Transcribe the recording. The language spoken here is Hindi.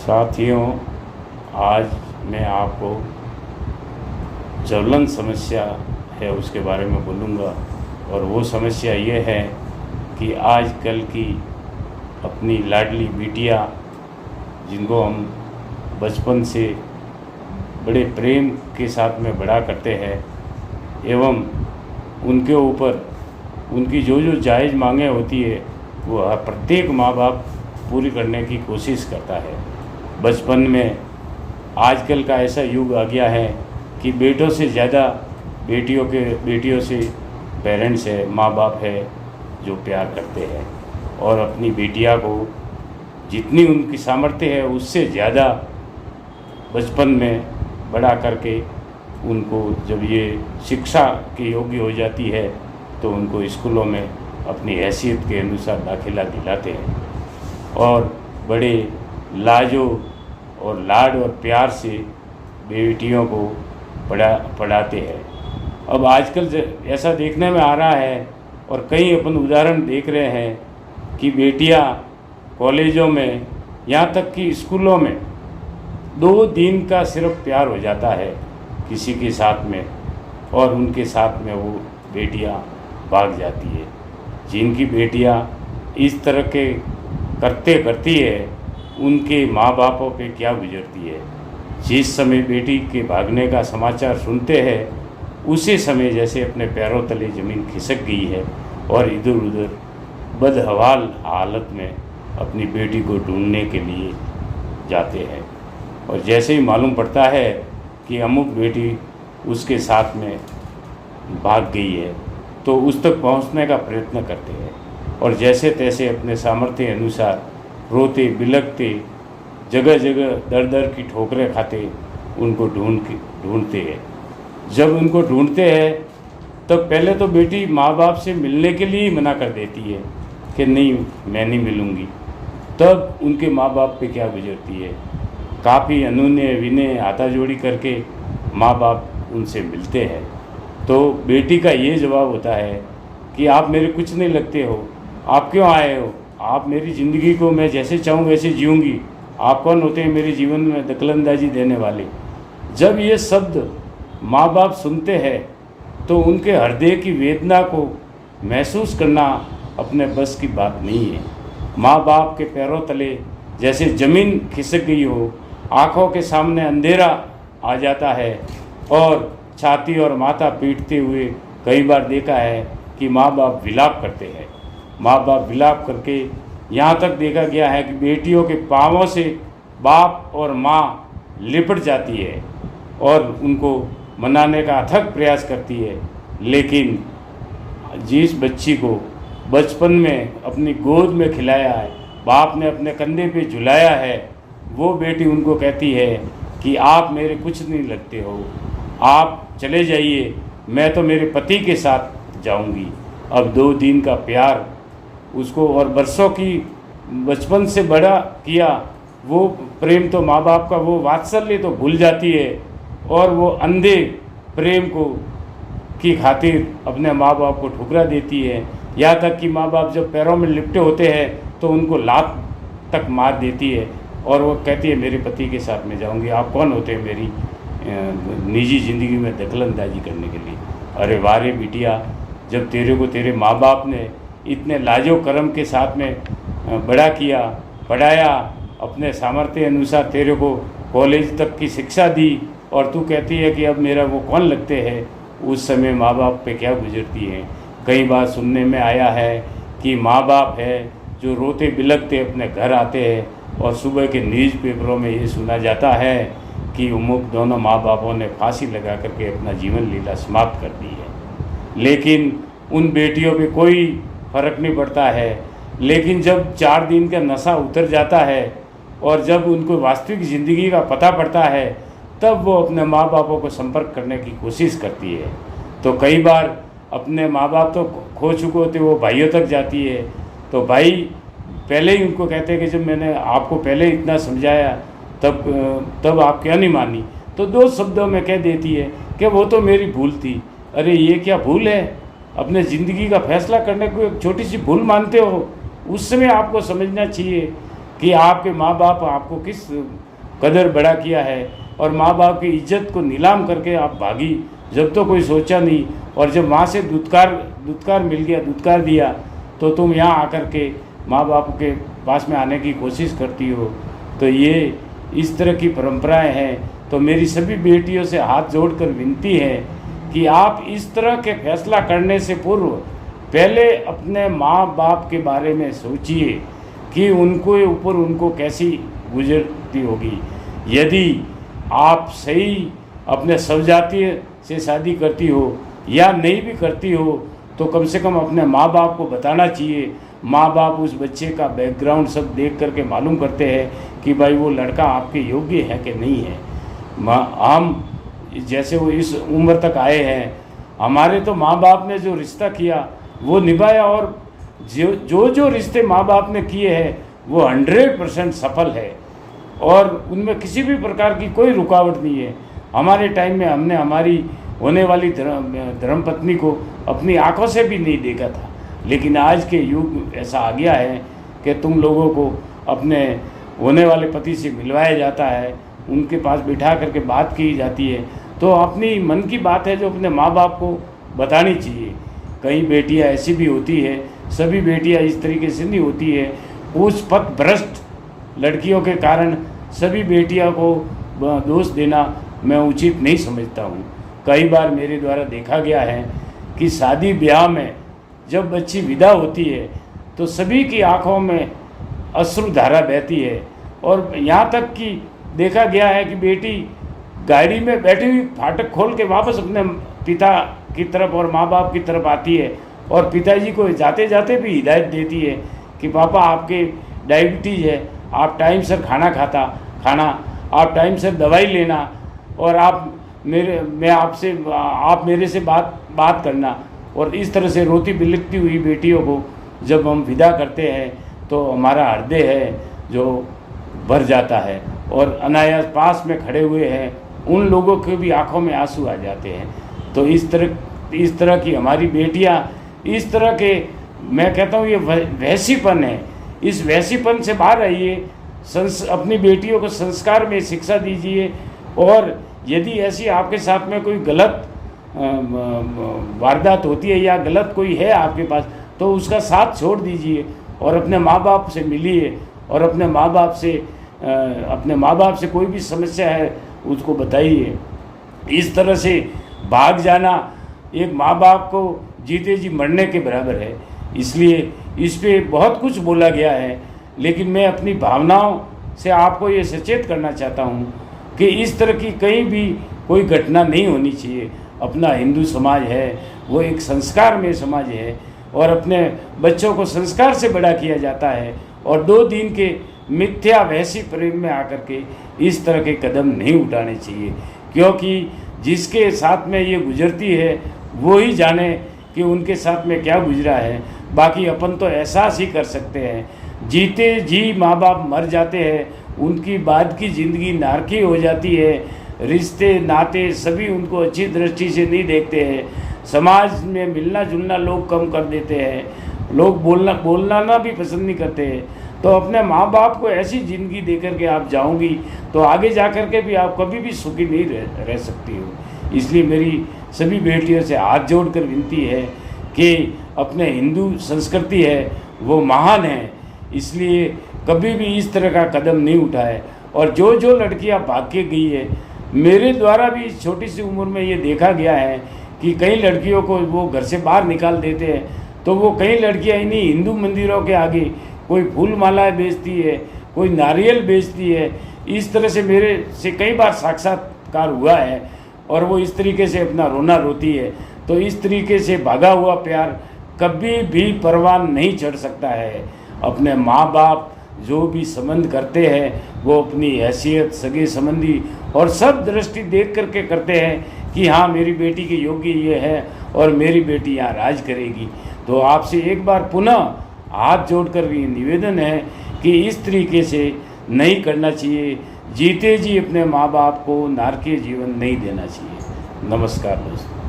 साथियों, आज मैं आपको ज्वलन समस्या है उसके बारे में बोलूँगा। और वो समस्या ये है कि आजकल की अपनी लाडली बिटिया, जिनको हम बचपन से बड़े प्रेम के साथ में बड़ा करते हैं एवं उनके ऊपर उनकी जो जो जायज़ मांगें होती है वो प्रत्येक माँ बाप पूरी करने की कोशिश करता है। बचपन में आजकल का ऐसा युग आ गया है कि बेटों से ज़्यादा बेटियों से पेरेंट्स है, माँ बाप है जो प्यार करते हैं और अपनी बेटिया को जितनी उनकी सामर्थ्य है उससे ज़्यादा बचपन में बड़ा करके उनको जब ये शिक्षा के योग्य हो जाती है तो उनको स्कूलों में अपनी हैसियत के अनुसार दाखिला दिलाते हैं और बड़े लाजो और लाड और प्यार से बेटियों को पढ़ाते हैं। अब आजकल ऐसा देखने में आ रहा है और कई अपन उदाहरण देख रहे हैं कि बेटियां कॉलेजों में, यहाँ तक कि स्कूलों में 2 दिन का सिर्फ प्यार हो जाता है किसी के साथ में और उनके साथ में वो बेटियां भाग जाती है। जिनकी बेटियां इस तरह के करती है उनके माँ बापों पे क्या गुजरती है। जिस समय बेटी के भागने का समाचार सुनते हैं उसी समय जैसे अपने पैरों तले ज़मीन खिसक गई है और इधर उधर बदहवाल हालत में अपनी बेटी को ढूंढने के लिए जाते हैं। और जैसे ही मालूम पड़ता है कि अमुक बेटी उसके साथ में भाग गई है तो उस तक पहुंचने का प्रयत्न करते हैं और जैसे तैसे अपने सामर्थ्य अनुसार रोते बिलखते जगह जगह दर दर की ठोकरें खाते उनको ढूंढते हैं। जब उनको ढूंढते हैं तब पहले तो बेटी माँ बाप से मिलने के लिए ही मना कर देती है कि नहीं, मैं नहीं मिलूँगी। तब उनके माँ बाप पे क्या गुजरती है, काफ़ी अनुनय विनय हाथाजोड़ी करके माँ बाप उनसे मिलते हैं तो बेटी का ये जवाब होता है कि आप मेरे कुछ नहीं लगते हो, आप क्यों आए हो, आप मेरी ज़िंदगी को मैं जैसे चाहूँ वैसे जीऊँगी, आप कौन होते हैं मेरे जीवन में दखलंदाजी देने वाले। जब ये शब्द माँ बाप सुनते हैं तो उनके हृदय की वेदना को महसूस करना अपने बस की बात नहीं है। माँ बाप के पैरों तले जैसे ज़मीन खिसक गई हो, आँखों के सामने अंधेरा आ जाता है और छाती और माथा पीटते हुए कई बार देखा है कि माँ बाप विलाप करते हैं। माँ बाप विलाप करके यहाँ तक देखा गया है कि बेटियों के पाँवों से बाप और माँ लिपट जाती है और उनको मनाने का अथक प्रयास करती है। लेकिन जिस बच्ची को बचपन में अपनी गोद में खिलाया है, बाप ने अपने कंधे पे झुलाया है, वो बेटी उनको कहती है कि आप मेरे कुछ नहीं लगते हो, आप चले जाइए, मैं तो मेरे पति के साथ जाऊंगी। अब 2 दिन का प्यार उसको और बरसों की बचपन से बड़ा किया वो प्रेम तो माँ बाप का वो वात्सल्य तो भूल जाती है और वो अंधे प्रेम को की खातिर अपने माँ बाप को ठुकरा देती है। यहाँ तक कि माँ बाप जब पैरों में लिपटे होते हैं तो उनको लात तक मार देती है और वो कहती है मेरे पति के साथ में जाऊंगी, आप कौन होते हैं मेरी निजी ज़िंदगी में दखलंदाजी करने के लिए। अरे वारे बिटिया, जब तेरे को तेरे माँ बाप ने इतने लाजो करम के साथ में बड़ा किया, पढ़ाया, अपने सामर्थ्य अनुसार तेरे को कॉलेज तक की शिक्षा दी और तू कहती है कि अब मेरा वो कौन लगते हैं, उस समय माँ बाप पे क्या गुजरती हैं। कई बार सुनने में आया है कि माँ बाप है जो रोते बिलखते अपने घर आते हैं और सुबह के न्यूज़ पेपरों में ये सुना जाता है कि उमुक दोनों माँ बापों ने फांसी लगा करके अपना जीवन लीला समाप्त कर दी है। लेकिन उन बेटियों पे कोई फ़र्क नहीं पड़ता है। लेकिन जब 4 दिन का नशा उतर जाता है और जब उनको वास्तविक ज़िंदगी का पता पड़ता है तब वो अपने माँ बापों को संपर्क करने की कोशिश करती है। तो कई बार अपने माँ बाप तो खो चुके होते, वो भाइयों तक जाती है तो भाई पहले ही उनको कहते हैं कि जब मैंने आपको पहले इतना समझाया तब आप क्या नहीं मानी, तो 2 शब्दों में कह देती है कि वो तो मेरी भूल थी। अरे ये क्या भूल है, अपने ज़िंदगी का फैसला करने को एक छोटी सी भूल मानते हो। उस समय आपको समझना चाहिए कि आपके माँ बाप आपको किस कदर बड़ा किया है, और माँ बाप की इज्जत को नीलाम करके आप भागी, जब तो कोई सोचा नहीं, और जब वहाँ से दुत्कार मिल गया, दुत्कार दिया, तो तुम यहाँ आकर के माँ बाप के पास में आने की कोशिश करती हो। तो ये इस तरह की परंपराएं हैं। तो मेरी सभी बेटियों से हाथ जोड़कर विनती है कि आप इस तरह के फैसला करने से पूर्व पहले अपने माँ बाप के बारे में सोचिए कि उनको ऊपर उनको कैसी गुजरती होगी। यदि आप सही अपने सवजातीय से शादी करती हो या नहीं भी करती हो, तो कम से कम अपने माँ बाप को बताना चाहिए। माँ बाप उस बच्चे का बैकग्राउंड सब देख करके मालूम करते हैं कि भाई वो लड़का आपके योग्य है कि नहीं है। हम जैसे वो इस उम्र तक आए हैं, हमारे तो माँ बाप ने जो रिश्ता किया वो निभाया, और जो रिश्ते माँ बाप ने किए हैं वो 100% सफल है, और उनमें किसी भी प्रकार की कोई रुकावट नहीं है। हमारे टाइम में हमने हमारी होने वाली धर्मपत्नी को अपनी आंखों से भी नहीं देखा था, लेकिन आज के युग ऐसा आ गया है कि तुम लोगों को अपने होने वाले पति से मिलवाया जाता है, उनके पास बिठा करके बात की जाती है। तो अपनी मन की बात है जो अपने माँ बाप को बतानी चाहिए। कई बेटियां ऐसी भी होती है, सभी बेटियां इस तरीके से नहीं होती है। उस पथ भ्रष्ट लड़कियों के कारण सभी बेटियों को दोष देना मैं उचित नहीं समझता हूँ। कई बार मेरे द्वारा देखा गया है कि शादी ब्याह में जब बच्ची विदा होती है तो सभी की आंखों में अश्रुधारा बहती है, और यहाँ तक कि देखा गया है कि बेटी गाड़ी में बैठी हुई फाटक खोल के वापस अपने पिता की तरफ और माँ बाप की तरफ आती है, और पिताजी को जाते जाते भी हिदायत देती है कि पापा आपके डायबिटीज़ है, आप टाइम से खाना, आप टाइम से दवाई लेना, और आप मेरे से बात करना। और इस तरह से रोती बिलखती हुई बेटियों को जब हम विदा करते हैं तो हमारा हृदय है जो भर जाता है, और अनायास पास में खड़े हुए हैं उन लोगों के भी आंखों में आंसू आ जाते हैं। तो इस तरह की हमारी बेटियां, इस तरह के, मैं कहता हूँ ये वैसीपन है, इस वैसीपन से बाहर आइए, अपनी बेटियों को संस्कार में शिक्षा दीजिए, और यदि ऐसी आपके साथ में कोई गलत वारदात होती है या गलत कोई है आपके पास, तो उसका साथ छोड़ दीजिए और अपने माँ बाप से मिलिए, और अपने माँ बाप से कोई भी समस्या है उसको बताइए। इस तरह से भाग जाना एक माँ बाप को जीते जी मरने के बराबर है। इसलिए इस पे बहुत कुछ बोला गया है, लेकिन मैं अपनी भावनाओं से आपको ये सचेत करना चाहता हूँ कि इस तरह की कहीं भी कोई घटना नहीं होनी चाहिए। अपना हिंदू समाज है वो एक संस्कार में समाज है, और अपने बच्चों को संस्कार से बड़ा किया जाता है, और 2 दिन के मिथ्या वैसी प्रेम में आकर के इस तरह के कदम नहीं उठाने चाहिए, क्योंकि जिसके साथ में ये गुजरती है वो ही जाने कि उनके साथ में क्या गुजरा है। बाकी अपन तो एहसास ही कर सकते हैं। जीते जी माँ बाप मर जाते हैं, उनकी बाद की ज़िंदगी नारकी हो जाती है, रिश्ते नाते सभी उनको अच्छी दृष्टि से नहीं देखते हैं, समाज में मिलना जुलना लोग कम कर देते हैं, लोग बोलना भी पसंद नहीं करते हैं। तो अपने माँ बाप को ऐसी ज़िंदगी दे करके आप जाओगी तो आगे जा कर के भी आप कभी भी सुखी नहीं रह सकती हो। इसलिए मेरी सभी बेटियों से हाथ जोड़कर विनती है कि अपने हिंदू संस्कृति है वो महान है, इसलिए कभी भी इस तरह का कदम नहीं उठाए। और जो लड़कियां भाग के गई है, मेरे द्वारा भी छोटी सी उम्र में ये देखा गया है कि कई लड़कियों को वो घर से बाहर निकाल देते हैं, तो वो कई लड़कियां इन्हीं हिंदू मंदिरों के आगे कोई फूल मालाएँ बेचती है, कोई नारियल बेचती है। इस तरह से मेरे से कई बार साक्षात्कार हुआ है, और वो इस तरीके से अपना रोना रोती है। तो इस तरीके से भागा हुआ प्यार कभी भी परवान नहीं चढ़ सकता है। अपने माँ बाप जो भी संबंध करते हैं वो अपनी हैसियत, सगे संबंधी और सब दृष्टि देख करके करते हैं कि हाँ मेरी बेटी के योग्य ये है और मेरी बेटी यहाँ राज करेगी। तो आपसे एक बार पुनः हाथ जोड़कर ये निवेदन है कि इस तरीके से नहीं करना चाहिए। जीते जी अपने माँ बाप को नारकीय जीवन नहीं देना चाहिए। नमस्कार दोस्तों।